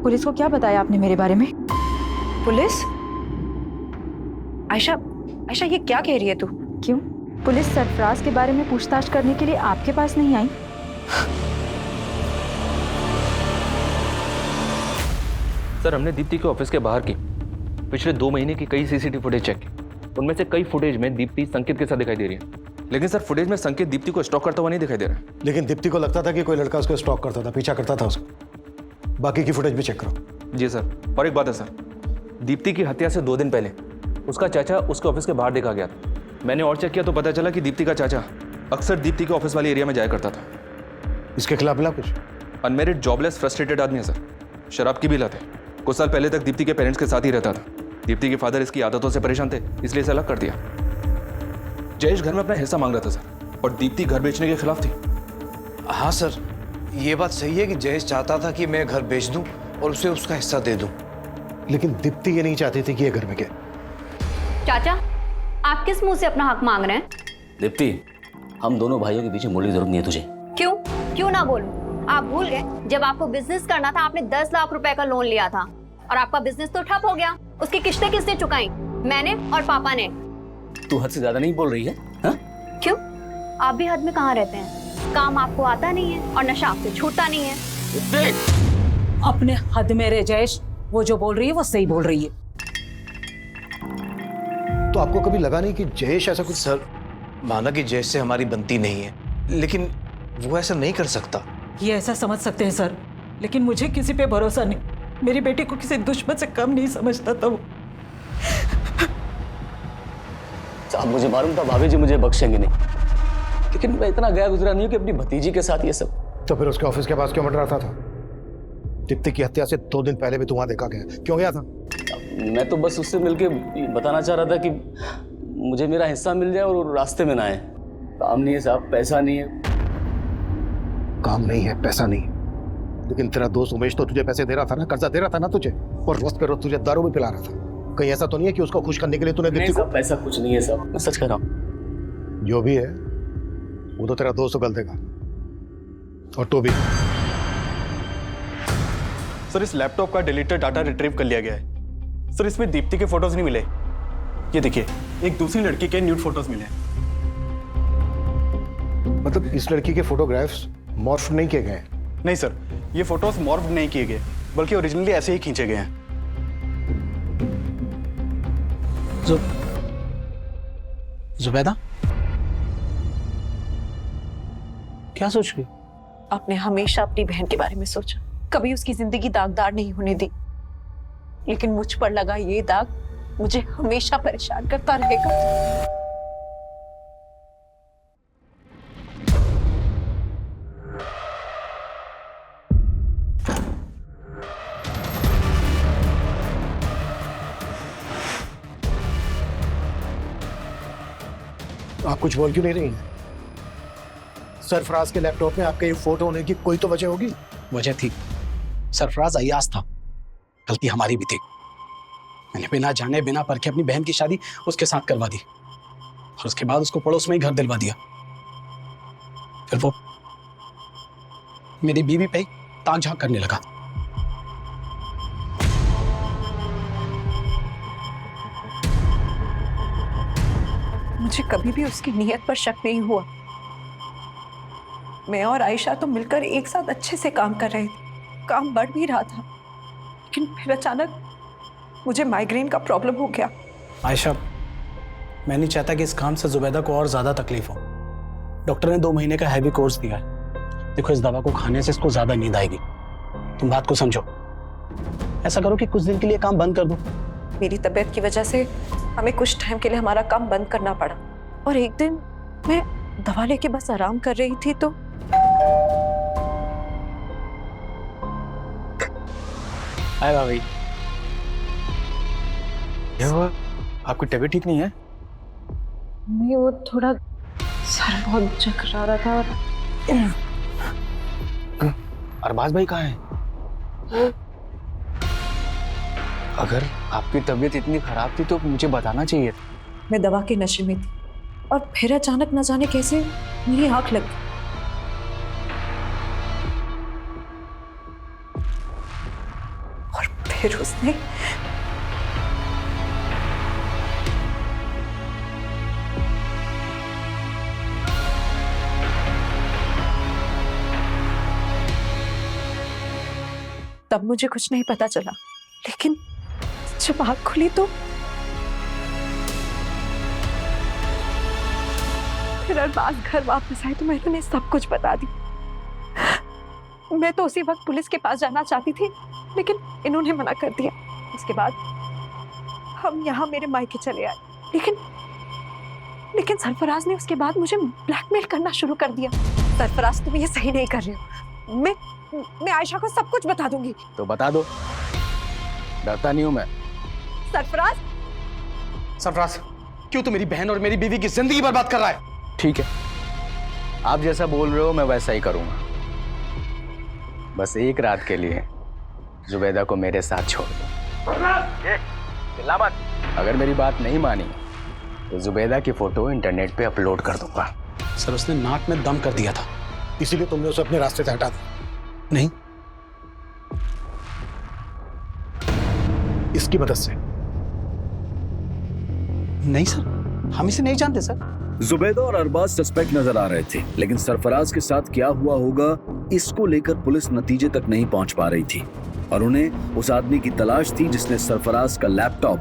पुलिस को क्या बताया आपने मेरे बारे में? पुलिस? आयशा, आयशा ये क्या कह रही है तू? क्यों? पुलिस सरफराज के बारे में पूछताछ करने के लिए आपके पास नहीं आई? सर, हमने दीप्ति के ऑफिस के बाहर की पिछले 2 महीने की कई सीसीटीवी फुटेज चेक की। उनमें से कई फुटेज में दीप्ति संकेत के साथ दिखाई दे रही है, लेकिन सर फुटेज में संकेत दीप्ति को स्टॉक करता हुआ नहीं दिखाई दे रहा है। लेकिन दीप्ति को लगता था कि कोई लड़का उसको स्टॉक करता था, पीछा करता था उसको। बाकी की फुटेज भी चेक करो। जी सर। और एक बात है सर, दीप्ति की हत्या से 2 दिन पहले उसका चाचा उसके ऑफिस के बाहर देखा गया था। मैंने और चेक किया तो पता चला कि दीप्ति का चाचा अक्सर दीप्ति के ऑफिस वाले एरिया में जाया करता था। इसके खिलाफ मिला कुछ? अनमेरिड, जॉबलेस, फ्रस्ट्रेटेड आदमी है सर। शराब की भी लत है। कुछ साल पहले तक दीप्ति के पेरेंट्स के साथ ही रहता था। दीप्ति के फादर इसकी आदतों से परेशान थे, इसलिए इसे अलग कर दिया। जयेश घर में अपना हिस्सा मांग रहा था सर, और दीप्ति घर बेचने के खिलाफ थी। हाँ सर, ये बात सही है कि जयेश चाहता था कि मैं घर बेच दूं और उसे उसका हिस्सा दे दूं। लेकिन दीप्ति ये नहीं चाहती थी कि ये घर में क्या। चाचा, आप किस मुंह से अपना हक मांग रहे हैं? दीप्ति, हम दोनों भाइयों के पीछे मुड़ने की जरूरत नहीं है तुझे। क्यों ना बोलूं? आप भूल गए जब आपको बिजनेस करना था आपने 10 लाख रुपए का लोन लिया था और आपका बिजनेस तो ठप हो गया। उसकी किस्तें किसने चुकाई? मैंने और पापा ने। तू हद से ज्यादा नहीं बोल रही है? हा? क्यों? आप भी हद में कहाँ रहते हैं? काम आपको आता नहीं है और नशा आपसे छूटता नहीं है। अपने हद में रह जयेश, वो जो बोल रही है वो सही बोल रही है। तो आपको कभी लगा नहीं कि जयेश ऐसा कुछ? सर, माना कि जयेश से हमारी बनती नहीं है, लेकिन वो ऐसा नहीं कर सकता। ये ऐसा समझ सकते हैं सर, लेकिन मुझे किसी पे भरोसा नहीं। मेरी बेटी को किसी दुश्मन से कम नहीं समझता था वो। साहब, मुझे मालूम था भाभी जी मुझे बख्शेंगे नहीं, लेकिन मैं इतना गया गुजरा नहीं हूं कि अपनी भतीजी के साथ ये सब। तो फिर उसके ऑफिस के पास क्यों मंडराता था? दीप्ति की हत्या से 2 दिन पहले भी तू वहां देखा गया, क्यों गया था? मैं तो बस उससे मिलके बताना चाह रहा था कि मुझे मेरा हिस्सा मिल जाए और रास्ते में ना आए। काम नहीं है साहब, पैसा नहीं है। काम नहीं है, पैसा नहीं है, लेकिन तेरा दोस्त उमेश तो तुझे पैसे दे रहा था ना, कर्जा दे रहा था ना तुझे, और रोज पे रोज तुझे दारू भी पिला रहा था। कहीं ऐसा तो नहीं है कि उसको खुश करने के लिए तूने दीप्ति को? ऐसा कुछ नहीं है सब, मैं सच कह रहा हूँ। जो भी है वो तो तेरा दोस्त गलत देगा, और तू भी। सर इस लैपटॉप का डिलीटेड डाटा रिट्रीव कर लिया गया है। सर इसमें दीप्ति के फोटोज नहीं मिले। ये देखिए, एक दूसरी लड़की के न्यूड फोटोज मिले हैं। मतलब इस लड़की के फोटोग्राफ्स मॉर्फ नहीं किए गए? नहीं सर, ये फोटोज मॉर्फ नहीं किए गए, बल्कि ओरिजिनली ऐसे ही खींचे गए हैं। जुबैदा, क्या सोच रही? आपने हमेशा अपनी बहन के बारे में सोचा, कभी उसकी जिंदगी दागदार नहीं होने दी, लेकिन मुझ पर लगा ये दाग मुझे हमेशा परेशान करता रहेगा। आप कुछ बोल क्यों नहीं रही हैं? सरफराज के लैपटॉप में आपके ये फोटो होने की कोई तो वजह होगी। वजह थी, सरफराज अय्याज था, गलती हमारी भी थी। मैंने बिना जाने बिना परखे अपनी बहन की शादी उसके साथ करवा दी, और उसके बाद उसको पड़ोस में ही घर दिलवा दिया। फिर वो मेरी बीवी पे ही ताक झांक करने लगा। मुझे कभी भी उसकी नीयत पर शक नहीं हुआ। मैं और आयशा तो मिलकर एक साथ अच्छे से काम कर रहे थे, काम बढ़ भी रहा था, लेकिन फिर अचानक मुझे माइग्रेन का प्रॉब्लम हो गया। आयशा, मैं नहीं चाहता कि इस काम से जुबैदा को और ज्यादा तकलीफ हो। डॉक्टर ने 2 महीने का हैवी कोर्स दिया है। देखो, इस दवा को खाने से इसको ज्यादा नींद आएगी। तुम बात को समझो। ऐसा करो कि कुछ दिन के लिए काम बंद कर दो। मेरी तबीयत की वजह से हमें कुछ टाइम के लिए हमारा काम बंद करना पड़ा, और एक दिन मैं दवा लेके बस आराम कर रही थी तो हाय भाभी। क्या हुआ? आपकी तबीयत ठीक नहीं है? नहीं, वो थोड़ा सर बहुत चकरा रहा था। और अरबाज भाई कहाँ हैं? अगर आपकी तबीयत इतनी खराब थी तो मुझे बताना चाहिए था। मैं दवा के नशे में थी, और फिर अचानक न जाने कैसे मेरी आंख लग गई। और फिर उसने तब मुझे कुछ नहीं पता चला, लेकिन जब आँख खुली तो फिर अरबाज घर वापस आए तो मैंने उन्हें सब कुछ बता दी। मैं तो उसी वक्त पुलिस के पास जाना चाहती थी, लेकिन इन्होंने मना कर दिया। उसके बाद हम यहाँ मेरे मायके चले आए, लेकिन सरफराज ने उसके बाद मुझे ब्लैकमेल करना शुरू कर दिया। सरफराज, तुम ये सही नहीं कर रहे हो। मैं आयशा को सब कुछ बता दूंगी। तो बता दो, डरता नहीं हूं मैं। सरफराज, सरफराज, क्यों तू मेरी बहन और मेरी बीवी की जिंदगी बर्बाद कर रहा है? ठीक है, आप जैसा बोल रहे हो मैं वैसा ही करूंगा। बस एक रात के लिए जुबैदा को मेरे साथ छोड़ दो। चिल्ला मत। अगर मेरी बात नहीं मानी तो जुबैदा की फोटो इंटरनेट पे अपलोड कर दूंगा। सर, उसने नाक में दम कर दिया था, इसीलिए तुमने उसे अपने रास्ते से हटा दिया? नहीं, इसकी मदद से? नहीं सर, हम इसे नहीं जानते सर। जुबैदा और अरबाज सस्पेक्ट नजर आ रहे थे, लेकिन सरफराज के साथ क्या हुआ होगा इसको लेकर पुलिस नतीजे तक नहीं पहुंच पा रही थी, और उन्हें उस आदमी की तलाश थी जिसने सरफराज का लैपटॉप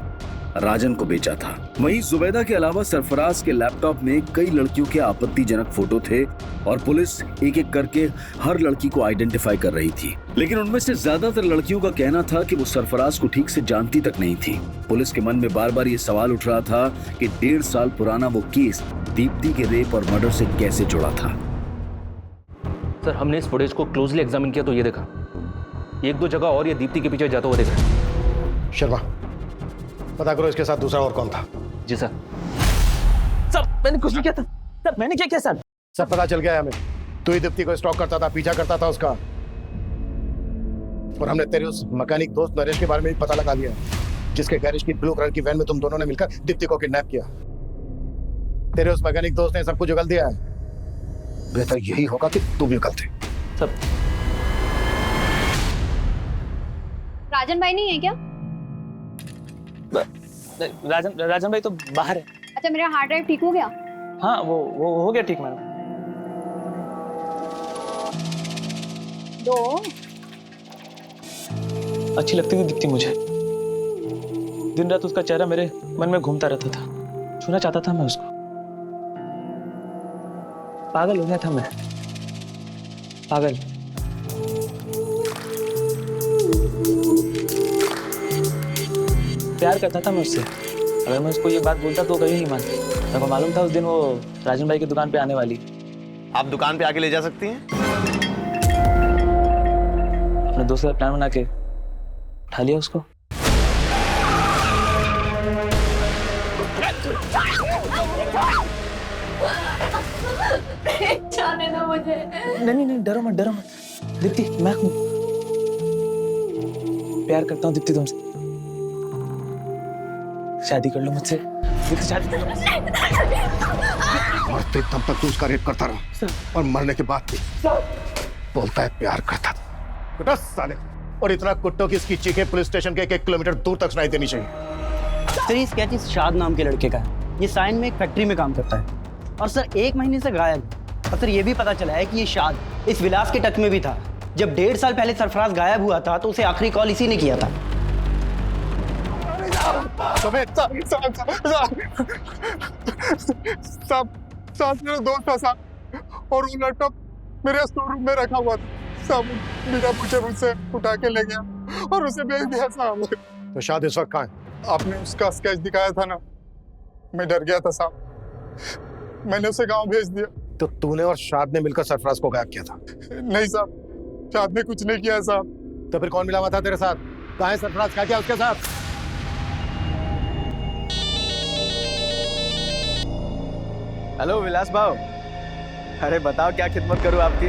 राजन को बेचा था। वहीं जुबैदा के अलावा सरफराज के लैपटॉप में कई लड़कियों के आपत्तिजनक फोटो थे, और पुलिस एक एक करके हर लड़की को आइडेंटिफाई कर रही थी, लेकिन उनमें से ज्यादातर लड़कियों का कहना था कि वो सरफराज को ठीक से जानती तक नहीं थी। पुलिस के मन में बार बार ये सवाल उठ रहा था कि 1.5 साल पुराना वो केस दीप्ति के रेप और मर्डर से कैसे जुड़ा था। सर, हमने इस फुटेज को क्लोजली एग्जामिन किया तो ये देखा, 1-2 जगह और ये दीप्ति के पीछे जाता हुआ दिख रहा है। शर्मा, पता करो इसके साथ दूसरा और कौन था। जी सर। सर, मैंने कुछ नहीं किया था सर। मैंने क्या किया सर? सब पता चल गया है हमें। तू ही दीप्ति को स्टॉक करता था, पीछा करता था उसका। और हमने तेरे उस मैकेनिक दोस्त नरेश के बारे में भी पता लगा लिया है, जिसके गैरेज की ब्लू कलर की वैन में तुम दोनों ने मिलकर दीप्ति को किडनैप किया। तेरे उस मैकेनिक दोस्त ने सब कुछ उगल दिया है। बेहतर यही होगा कि तुम भी उगलते। सब राजन भाई नहीं है क्या? राजन भाई तो बाहर है। अच्छा, मेरा हार्ड ड्राइव ठीक हो गया? हाँ, वो हो गया ठीक मैडम। दो अच्छी लगती थी दीप्ति मुझे। दिन रात उसका चेहरा मेरे मन में घूमता रहता था, छूना चाहता था मैं उसको। पागल हो गया था मैं, पागल। प्यार करता था मैं उससे। अगर मैं उसको ये बात बोलता तो कभी नहीं मानती। मेरे को मालूम था उस दिन वो राजन भाई की दुकान पे आने वाली। आप दुकान पे आके ले जा सकती हैं? अपने दोस्त का प्लान बना के उठा लिया उसको। जाने दो मुझे। नहीं, डरो मत दीप्ति, मैं हूं। प्यार करता हूँ दीप्ति तुमसे। शादी कर लो मुझसे। दीप्ति, शादी कर लो। मरते तब तक तू उसका रेप करता रहा और मरने के बाद भी बोलता है प्यार करता था। कुत्ता साले। और इतना कुत्तों की इसकी चीखें पुलिस स्टेशन के 1 किलोमीटर दूर तक सुनाई देनी चाहिए। सर, ये स्केच इस शाद नाम के लड़के का है। ये साइन में एक फैक्ट्री में काम करता है और सर 1 महीने से गायब। और सर ये भी पता चला है कि ये शाद इस विलास के टच में भी था। जब 1.5 साल पहले सरफराज गायब हुआ था तो उसे आखिरी कॉल इसी ने किया था। साहब मेरा दोस्त था साहब, और वो लैपटॉप मेरे स्टोर रूम में रखा हुआ था साहब। बिना पूछे मुझसे उठा के ले गया और उसे भेज दिया साहब। तो शाद इस वक्त कहाँ है? आपने उसका स्केच दिखाया था ना, मैं डर गया था साहब, मैंने उसे गांव भेज दिया। तो तूने और शाद ने मिलकर सरफराज को गायब किया था? नहीं साहब, शाद ने कुछ नहीं किया साहब। तो फिर कौन मिला हुआ था तेरे साथ? कहाँ है सरफराज? क्या किया उसके साथ? हेलो विलास भाव, अरे बताओ क्या खिदमत करूं आपकी?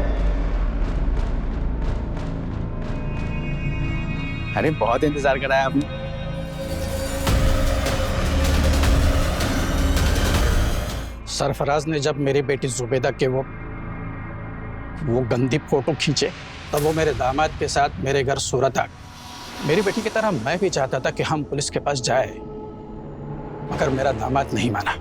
अरे बहुत इंतजार कराया आपने। सरफराज ने जब मेरी बेटी जुबैदा के वो गंदी फोटो खींचे तब वो मेरे दामाद के साथ मेरे घर सूरत आ गए। मेरी बेटी की तरह मैं भी चाहता था कि हम पुलिस के पास जाए, मगर मेरा दामाद नहीं माना।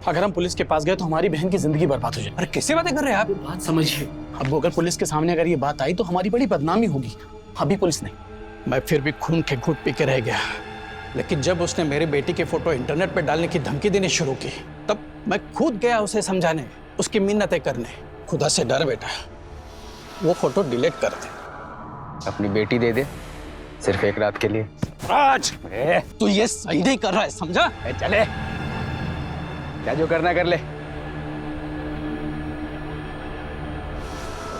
अगर हम पुलिस के पास गए तो हमारी बहन की जिंदगी बर्बाद हो जाए। अरे कैसे बातें कर रहे हैं आप? बात समझिए। अब अगर पुलिस के सामने अगर ये बात आई तो हमारी बड़ी बदनामी होगी। अभी पुलिस नहीं, मैं फिर भी खून के घूंट पी के रह गया। लेकिन जब उसने मेरी बेटी की फोटो इंटरनेट पर डालने की धमकी देनी शुरू की तब मैं खुद गया उसे समझाने, उसकी मिन्नतें करने। खुदा से डर बेटा, वो फोटो डिलीट कर दे। अपनी बेटी दे दे, सिर्फ 1 रात के लिए। राज, तू ये सही नहीं कर रहा है, समझा? चले, क्या जो करना कर ले।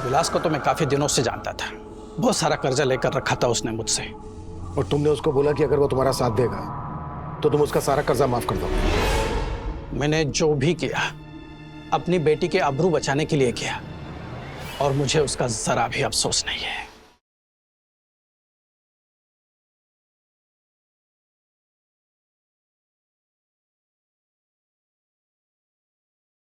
विलास को तो मैं काफी दिनों से जानता था। बहुत सारा कर्जा लेकर रखा था उसने मुझसे। और तुमने उसको बोला कि अगर वो तुम्हारा साथ देगा तो तुम उसका सारा कर्जा माफ कर दो। मैंने जो भी किया अपनी बेटी के आबरू बचाने के लिए किया और मुझे उसका जरा भी अफसोस नहीं है।